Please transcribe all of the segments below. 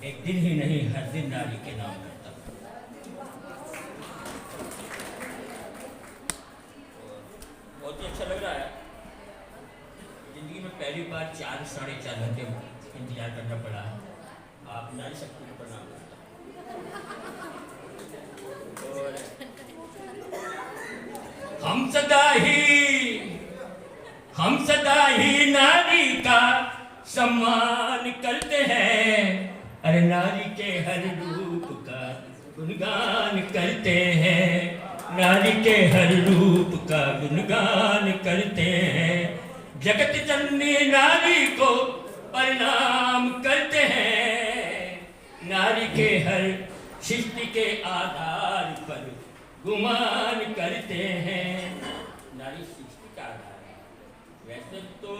एक दिन ही नहीं, हर दिन नारी के नाम करता हूँ। बहुत ही अच्छा लग रहा है। जिंदगी में पहली बार 4 साढ़े 4 घंटे इंतजार करना पड़ा है। आप नारी शक्ति को प्रणाम करता हूँ। और हम सदा ही नारी का सम्मान करते हैं। अरे नारी के हर रूप का गुणगान करते हैं। नारी के हर रूप का गुणगान करते हैं। जगत जननी नारी को प्रणाम करते हैं। नारी के हर सृष्टि के आधार पर गुमान करते हैं। नारी सृष्टि का आधार है। वैसे तो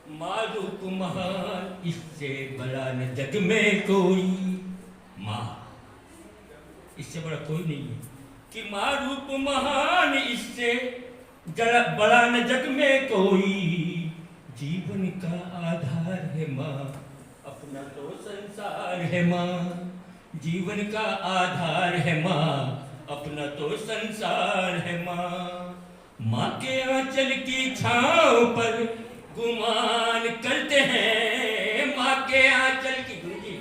माँ रूप महान, इससे बड़ा न जग में कोई। माँ, इससे बड़ा कोई नहीं है कि माँ रूप महान, इससे बड़ा न जग में कोई। जीवन का आधार है माँ, अपना तो संसार है माँ। जीवन का आधार है माँ, अपना तो संसार है माँ। माँ के आंचल की छांव पर गुमान करते हैं। माँ के आंचल की गुंजी,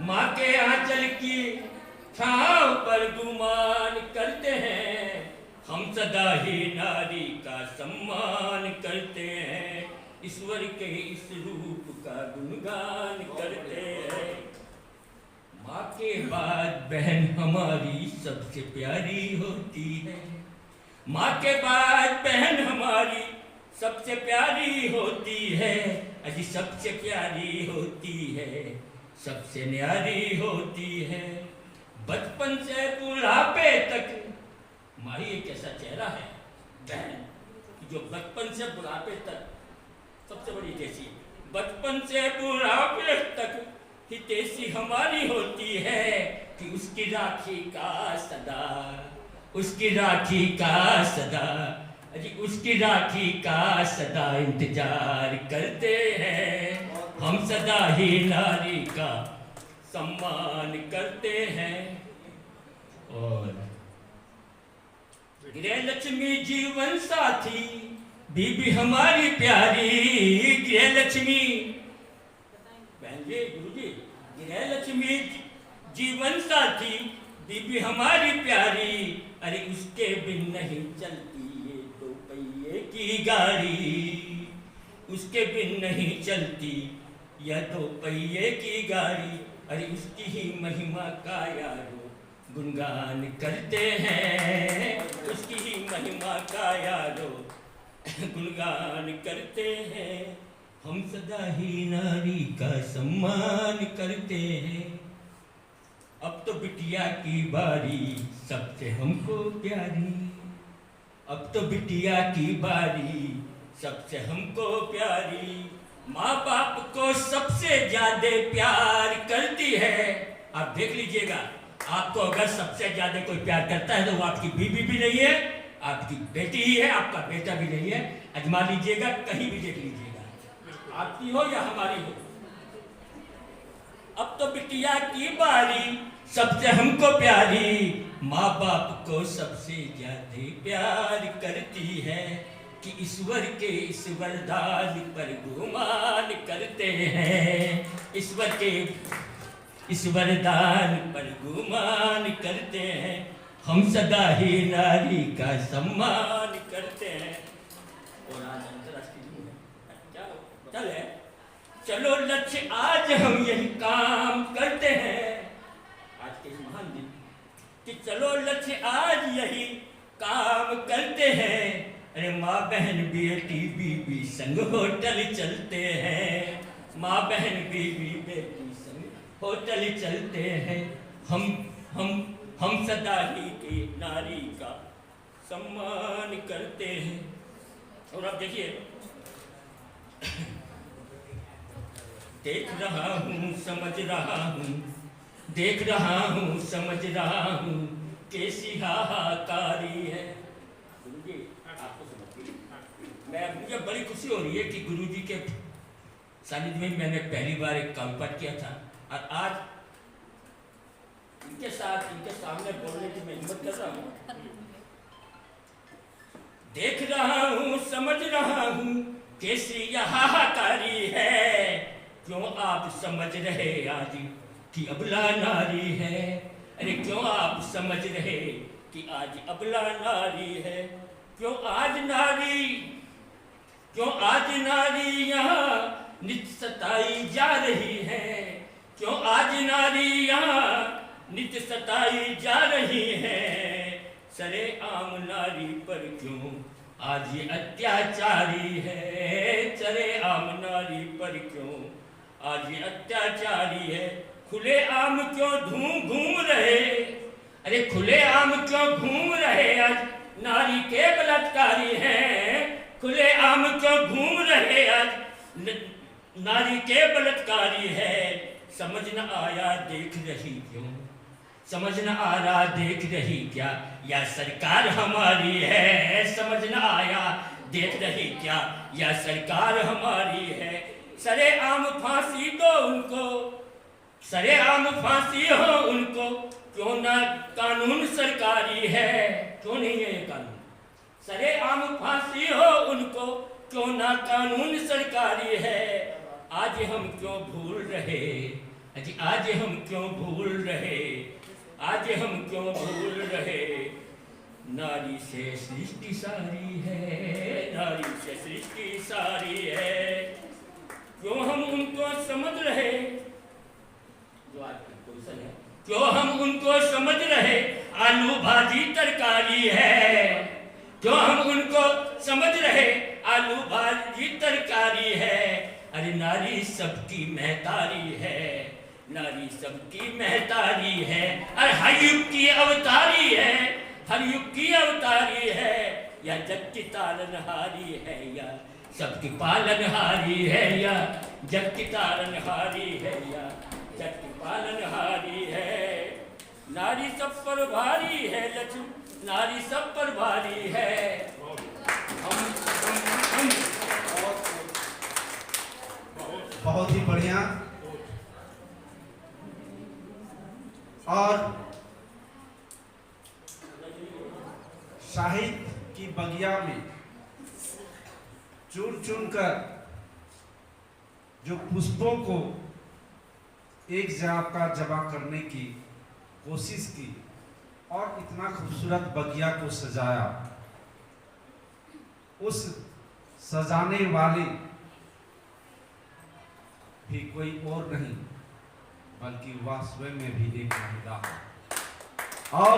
माँ के आंचल की छांव पर गुमान करते हैं। हम सदा ही नारी का सम्मान करते हैं। ईश्वर के इस रूप का गुणगान करते हैं। माँ के बाद बहन हमारी सबसे प्यारी होती है। माँ के बाद बहन हमारी सबसे प्यारी होती है। अजी सबसे प्यारी होती है, सबसे न्यारी होती है। बचपन से बुढ़ापे तक माँ ही एक ऐसा चेहरा है बहन, जो बचपन से बुढ़ापे तक सबसे बड़ी हितैषी। बचपन से बुढ़ापे तक हितैषी हमारी होती है कि उसकी राखी का सदा, उसकी राखी का सदा, अजी उसकी राखी का सदा इंतजार करते हैं। हम सदा ही नारी का सम्मान करते हैं। और गृह लक्ष्मी जीवन साथी, बीबी हमारी प्यारी। गृह लक्ष्मी, बहन जी, गुरु जी, गृह लक्ष्मी जीवन साथी, बीबी हमारी प्यारी। अरे उसके बिन नहीं चलती ये 2 पहिए की गाड़ी। उसके बिन नहीं चलती यह 2 पहिए की गाड़ी। अरे उसकी ही महिमा का यारो गुणगान करते हैं। उसकी ही महिमा का यारो गुणगान करते हैं। हम सदा ही नारी का सम्मान करते हैं। अब तो बिटिया की बारी, सबसे हमको प्यारी। अब तो बिटिया की बारी, सबसे हमको प्यारी। माँ बाप को सबसे ज्यादा प्यार करती है। आप देख लीजिएगा, आपको अगर सबसे ज्यादा कोई प्यार करता है तो वो आपकी बीवी भी नहीं है, आपकी बेटी ही है, आपका बेटा भी नहीं है। आजमा लीजिएगा, कहीं भी देख लीजिएगा, आपकी हो या हमारी हो। अब तो बिटिया की बारी, सबसे हमको प्यारी। माँ बाप को सबसे ज्यादा प्यार करती है कि ईश्वर के इस वरदान पर गुमान करते हैं। ईश्वर के इस वरदान पर गुमान करते हैं। हम सदा ही नारी का सम्मान करते हैं। और आज अंतर्राष्ट्रीय दिन है, क्या चले, चलो लक्ष्य आज हम यही काम करते हैं। आज के इस महान दिन कि चलो लक्ष्य आज यही काम करते हैं। अरे माँ बहन बेटी बीबी संग होटल चलते हैं। माँ बहन बीबी बेटी संग होटल चलते हैं। हम सदा ही के नारी का सम्मान करते हैं। और अब देखिए, देख रहा हूँ समझ रहा हूँ, देख रहा हूँ समझ रहा हूँ, कैसी हाहाकारी है। गुरुजी आपको समझ, मुझे बड़ी खुशी हो रही है कि गुरुजी के सानिध्य में मैंने पहली बार एक कंपार्ट किया था और आज इनके साथ इनके सामने बोलने की मैं हिम्मत कर रहा हूँ। देख रहा हूँ समझ रहा हूँ कैसी यह हाहाकारी है, क्यों आप समझ रहे आज कि अबला नारी है। अरे क्यों आप समझ रहे कि आज अबला नारी है, क्यों आज नारी यहाँ नित सताई जा रही है, क्यों आज नारी यहाँ नित सताई जा रही है। सरे आम नारी पर क्यों आज ये अत्याचारी है, सरे आम नारी पर क्यों आज ये अत्याचारी है। खुले आम क्यों घूम रहे, अरे खुले आम क्यों घूम रहे आज नारी के बलात्कारी हैं, खुले आम क्यों घूम रहे आज नारी के बलात्कारी है। समझ न आया देख रही क्यों, समझ न आ रहा देख रही क्या, या सरकार हमारी है। समझ न आया देख रही क्या, या सरकार हमारी है। सरे आम फांसी दो उनको, सरे आम फांसी हो उनको, क्यों ना कानून सरकारी है, क्यों नहीं है ये कानून। सरे आम फांसी हो उनको, क्यों ना कानून सरकारी है। आज हम क्यों भूल रहे, अजी आज हम क्यों भूल रहे, आज हम क्यों भूल रहे। नारी से सृष्टि सारी है, नारी से सृष्टि सारी है, क्यों हम उनको समझ रहे, जो आज की क्वेश्चन है, क्यों हम उनको समझ रहे आलू भाजी तरकारी है, क्यों हम उनको समझ रहे आलू भाजी तरकारी है। अरे नारी सबकी महतारी है, नारी सबकी महतारी है, अरे हर युग की अवतारी है, हर युग की अवतारी है। या जग की तारनहारी है, या सबकी पालनहारी है, या जग की तारनहारी है, या जग की पालनहारी है। नारी सब पर भारी है लक्ष्मी, नारी सब पर भारी है। हम बहुत ही बढ़िया। और साहित्य की बगिया में चुन चुन कर जो पुष्पों को एक जगह जमा करने की कोशिश की और इतना खूबसूरत बगिया को सजाया, उस सजाने वाली भी कोई और नहीं बल्कि वह स्वयं में भी एक महिला है। और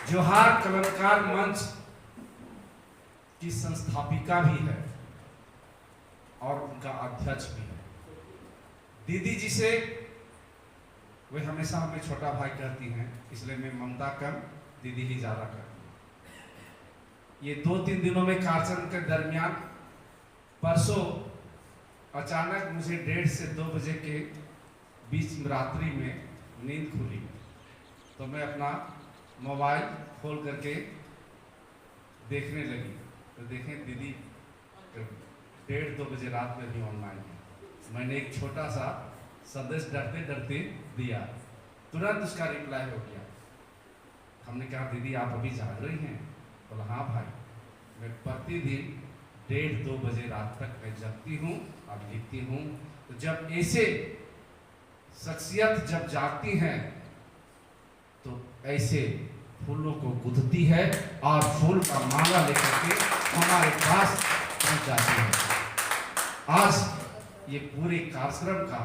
जोहार कलमकार मंच की संस्थापिका भी है और उनका अध्यक्ष भी है। दीदी जी से वे हमेशा हमें छोटा भाई कहती हैं, इसलिए मैं ममता कम दीदी ही ज्यादा करती हूँ। ये 2-3 दिनों में कार्यक्रम के दरमियान परसों अचानक मुझे 1:30 से 2 बजे के बीच रात्रि में नींद खुली, तो मैं अपना मोबाइल खोल करके देखने लगी, तो देखें दीदी 1:30-2 बजे रात में भी ऑनलाइन है। मैंने एक छोटा सा संदेश डरते डरते दिया, तुरंत उसका रिप्लाई हो गया। हमने कहा दीदी आप अभी जाग रही हैं? बोला हाँ भाई, मैं प्रतिदिन 1:30-2 बजे रात तक मैं जगती हूँ और लिखती हूँ। तो जब ऐसे शख्सियत जब जागती हैं तो ऐसे फूलों को गुथती है और फूल का माला लेकर के हमारे पास पहुंच जाती है। आज ये पूरे कार्यक्रम का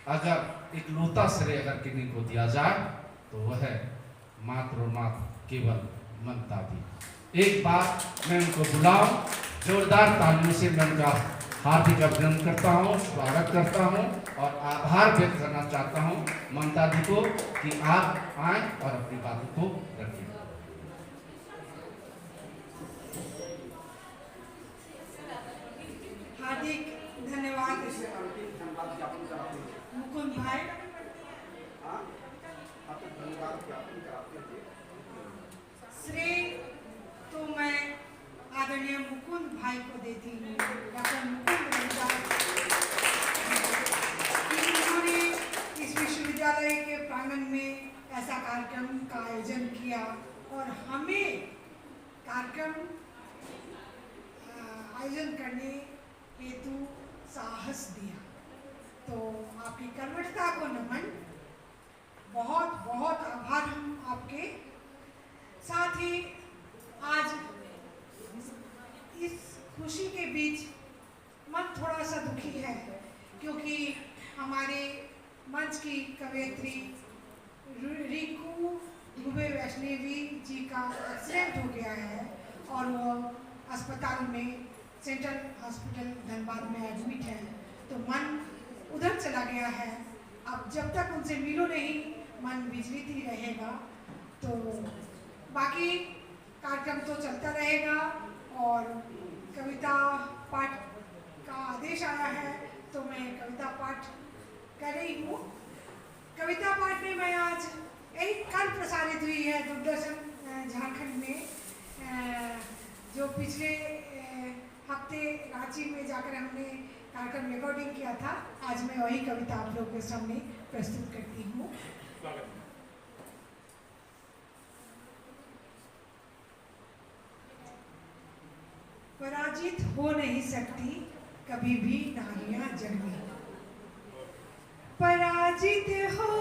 अगर एक लोता श्रेय अगर किन्हीं को दिया जाए तो वह है मात्र और मात्र केवल ममता दी। एक बार मैं उनको बुलाऊं, जोरदार तालियों से मैं उनका हार्दिक अभिनंदन करता हूं, स्वागत करता हूं और आभार व्यक्त करना चाहता हूं ममता दी को कि आप आए और अपनी बातों को रखें। हार्दिक धन्यवाद मुकुंद भाई। श्रेय तो मैं आदरणीय मुकुंद भाई को देती हूँ, डॉक्टर मुकुंद ऐसा कार्यक्रम का आयोजन किया और हमें कार्यक्रम आयोजन करने हेतु साहस दिया। तो आपकी कर्मठता को नमन, बहुत बहुत आभार हम आपके। साथ ही आज इस खुशी के बीच मन थोड़ा सा दुखी है, क्योंकि हमारे मंच की कवयित्री रिंकू दुबे वैष्णवी जी का एक्सीडेंट हो गया है और वो अस्पताल में, सेंट्रल हॉस्पिटल धनबाद में एडमिट है। तो मन उधर चला गया है। अब जब तक उनसे मिलो नहीं, मन विचलित ही रहेगा। तो बाकी कार्यक्रम तो चलता रहेगा और कविता पाठ का आदेश आया है तो मैं कविता पाठ कर रही हूँ। कविता पाठ में मैं आज एक कल प्रसारित हुई है दूरदर्शन झारखंड में, जो पिछले हफ्ते रांची में जाकर हमने कार्यक्रम रिकॉर्डिंग किया था। आज मैं वही कविता आप लोगों के सामने प्रस्तुत करती हूँ। पराजित हो नहीं सकती कभी भी नारियां जग में, पराजित हो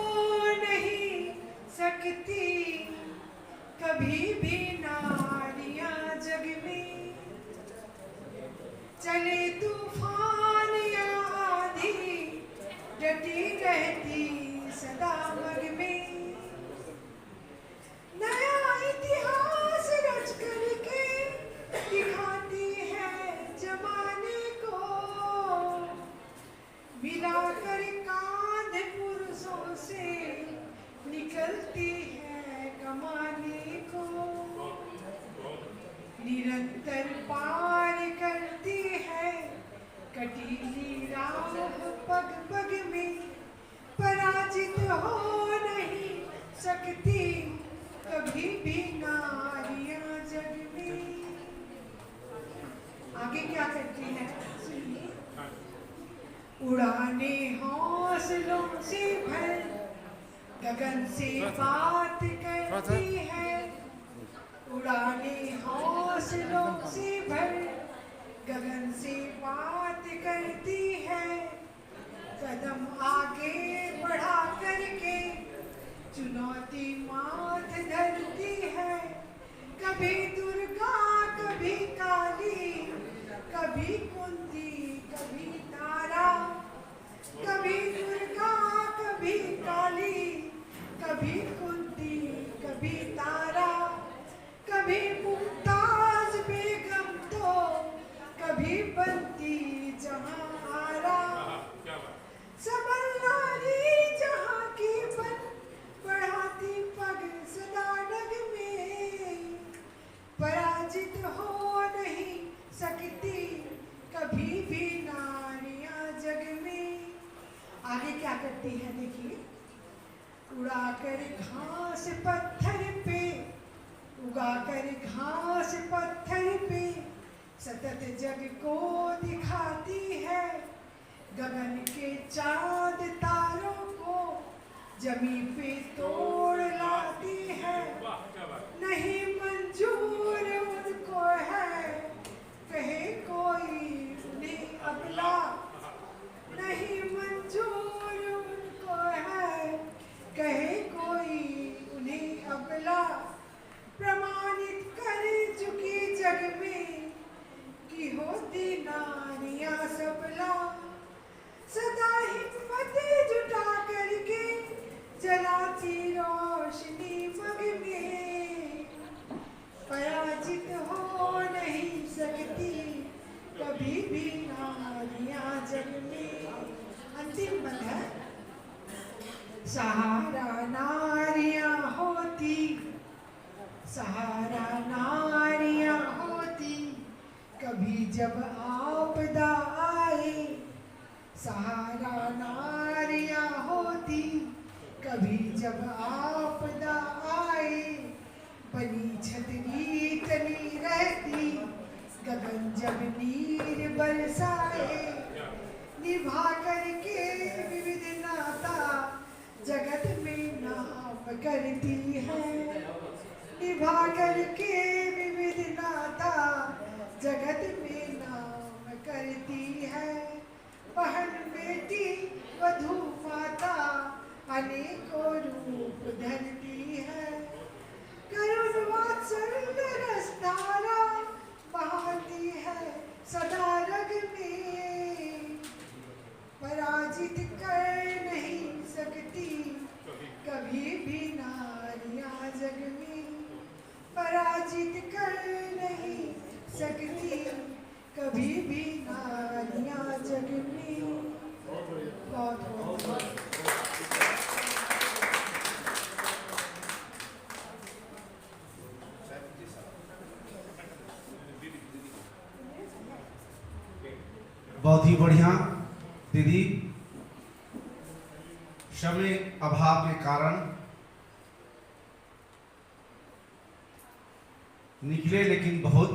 नहीं सकती कभी भी नारियां जग में। चले तूफान या आंधी डटी रहती सदा मग में। नया इतिहास रच करके दिखाती है जमाने को, मिलाकर कांध पुरुषों से निकलती है कमाने को। निरंतर पार करती है कटीली राह पग पग में, पराजित हो नहीं सकती कभी भी नारियां जग में। आगे क्या करती है सुनिए। उड़ाने हौसलों से भर गगन से बात करती है, उड़ाने हौसलों से भर गगन से बात करती है। कदम आगे बढ़ा करके चुनौती माथ धरती है। कभी दुर्गा कभी काली, कभी कुंती कभी तारा, कभी दुर्गा कभी काली, कभी कुंती कभी तारा, कभी मुमताज बेगम तो कभी बनती जहां आरा। सबल नारी जहां की बन बढ़ाती पग सदा डग में, पराजित हो नहीं सकती कभी भी नारियां जग में। आगे क्या करती है देखिए। उड़ाकर घास पत्थर पे, उगाकर घास पत्थर पे सतत जग को दिखाती है। गगन के चांद तारों को जमी पे तोड़ लाती है। नहीं मंजूर उनको है कहे कोई उन्हें अबला, नहीं मंजूर उनको है कहे कोई उन्हें अबला। प्रमाणित कर चुकी जग में कि होती नारियां सबला। सदा हिम्मत जुटा करके जलाती रोशनी मग में, पराजित हो नहीं सकती कभी भी नारियां जग में। अंतिम बंद है। सहारा नारियां होती, सहारा नारियां होती कभी जब आपदा आए। सहारा नारियां होती कभी जब आपदा आए। बनी छतरी तनी रहती गगन जब नीर बरसाए। निभा करके विविध नाता जगत में नाम करती है, निभा करके विविध नाता जगत में नाम करती है। बहन बेटी वधू माता अनेकों रूप धरती है। करुण वात्सल्य रस धारा बहाती है सदा रग में। पराजित कर नहीं सकती कभी भी नारियां जग में। पराजित कर नहीं सकती कभी भी नारियां जग में। बहुत बहुत बहुत ही बढ़िया दीदी। समय अभाव के कारण निकले, लेकिन बहुत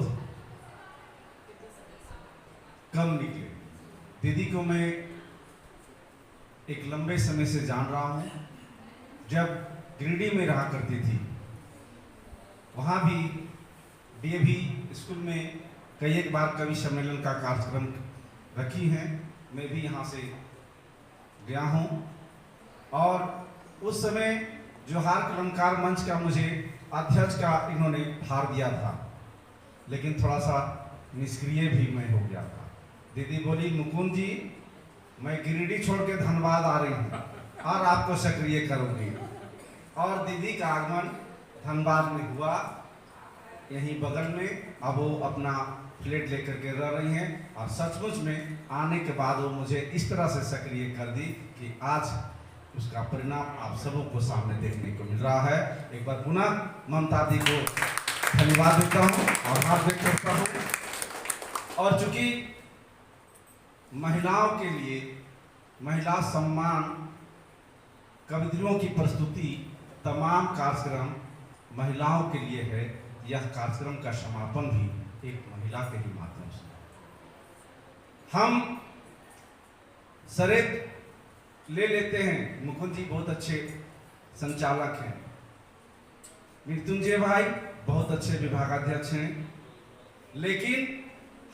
कम निकले। दीदी को मैं एक लंबे समय से जान रहा हूँ। जब गिरिडीह में रहा करती थी, वहाँ भी डीएवी स्कूल में कई एक बार कवि सम्मेलन का कार्यक्रम रखी हैं। मैं भी यहाँ से गया हूँ और उस समय जोहार कलमकार मंच का मुझे अध्यक्ष का इन्होंने भार दिया था, लेकिन थोड़ा सा निष्क्रिय भी मैं हो गया था। दीदी बोली, मुकुंद जी मैं गिरिडीह छोड़ के धनबाद आ रही हूँ और आपको सक्रिय करूँगी। और दीदी का आगमन धनबाद में हुआ, यहीं बगल में। अब वो अपना फ्लैट लेकर के रह रही हैं और सचमुच में आने के बाद वो मुझे इस तरह से सक्रिय कर दी कि आज उसका परिणाम आप सबों को सामने देखने को मिल रहा है। एक बार पुनः ममता दी को धन्यवाद देता हूँ और हाथ व्यक्त करता हूँ। और चूंकि महिलाओं के लिए महिला सम्मान कवित्रियों की प्रस्तुति तमाम कार्यक्रम महिलाओं के लिए है, यह कार्यक्रम का समापन भी एक महिला के ही माध्यम से। हम सरेत ले लेते हैं, मुकुंद जी बहुत अच्छे संचालक हैं, मृत्युंजय भाई बहुत अच्छे विभागाध्यक्ष हैं, लेकिन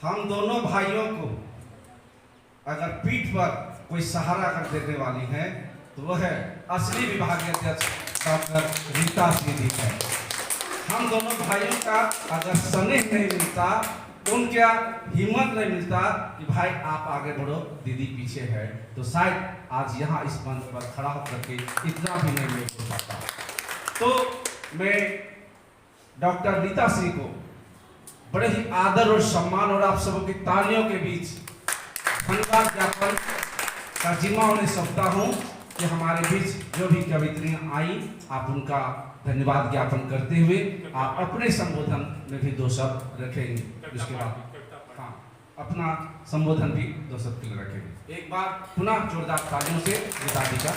हम दोनों भाइयों को अगर पीठ पर कोई सहारा कर देने वाली है तो वह है असली विभागाध्यक्ष डॉक्टर रीता सिंह जी है। हम दोनों भाइयों का अगर स्नेह नहीं मिलता, उनका हिम्मत नहीं मिलता कि भाई आप आगे बढ़ो, दीदी पीछे है, तो शायद आज यहाँ इस मंच पर खड़ा होकर के इतना भी नहीं मैं हो पाता। तो मैं डॉक्टर रीता सिंह को बड़े ही आदर और सम्मान और आप सबों की तालियों के बीच धन्यवाद ज्ञापन का जिम्मा उन्हें सौंपता हूँ कि हमारे बीच जो भी कवित्रियाँ आई, आप उनका धन्यवाद ज्ञापन करते हुए आप अपने संबोधन में भी 2 शब्द रखेंगे। उसके बाद हाँ, अपना संबोधन भी 2 शब्द के लिए रखेंगे। एक बार पुनः जोरदार तालियों से रीता जी का